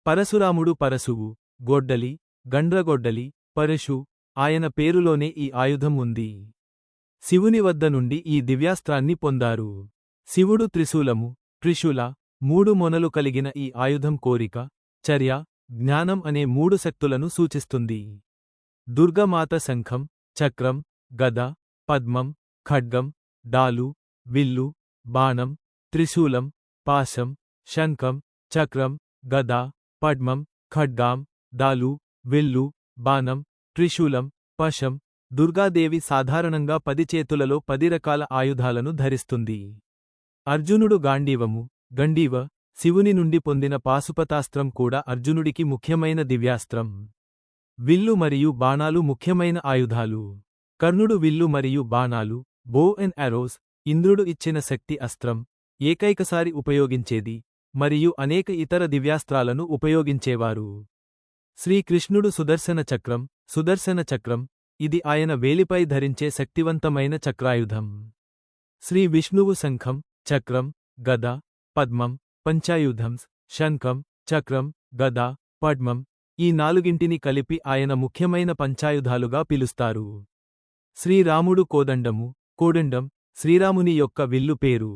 పరశురాముడు పరశువు, గొడ్డలి, గండ్రగొడ్డలి, పరశు, ఆయన పేరులోనే ఈ ఆయుధం ఉంది. శివుని వద్ద నుండి ఈ దివ్యాస్త్రాన్ని పొందారు. శివుడు త్రిశూలము, త్రిశూల, 3 మొనలు కలిగిన ఈ ఆయుధం కోరిక, చర్య, జ్ఞానం అనే 3 శక్తులను సూచిస్తుంది. దుర్గమాత శంఖం, చక్రం, గద, పద్మం, ఖడ్గం, డాలు, విల్లు, బాణం, త్రిశూలం, పాశం, శంఖం, చక్రం, గద, పద్మం, ఖడ్గాం, డాలు, విల్లు, బాణం, త్రిశూలం, పశం. దుర్గాదేవి సాధారణంగా 10 చేతులలో 10 రకాల ఆయుధాలను ధరిస్తుంది. అర్జునుడు గాండీవము, గండీవ, శివుని నుండి పొందిన పాశుపతాస్త్రం కూడా అర్జునుడికి ముఖ్యమైన దివ్యాస్త్రం. విల్లు మరియు బాణాలు ముఖ్యమైన ఆయుధాలు. కర్ణుడు విల్లు మరియు బాణాలు, బో అండ్ ఆరోస్, ఇంద్రుడు ఇచ్చిన శక్తి అస్త్రం, ఏకైకసారి ఉపయోగించేది, మరియు అనేక ఇతర దివ్యాస్త్రాలను ఉపయోగించేవారు. శ్రీకృష్ణుడు సుదర్శన చక్రం, ఇది ఆయన వేలిపై ధరించే శక్తివంతమైన చక్రాయుధం. శ్రీ విష్ణువు శంఖం, చక్రం, గద, పద్మం, పంచాయుధం, శంఖం, చక్రం, గద, పద్మం, ఈ 4ంటిని కలిపి ఆయన ముఖ్యమైన పంచాయుధాలుగా పిలుస్తారు. శ్రీరాముడు కోదండం, శ్రీరాముని యొక్క విల్లు పేరు.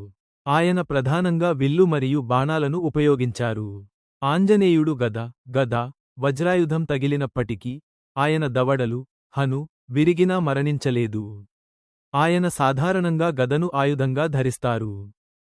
ఆయన ప్రధానంగా విల్లు మరియు బాణాలను ఉపయోగించారు. ఆంజనేయుడు గద, వజ్రాయుధం తగిలినప్పటికీ, ఆయన దవడలు, హను, విరిగినా మరణించలేదు. ఆయన సాధారణంగా గదను ఆయుధంగా ధరిస్తారు.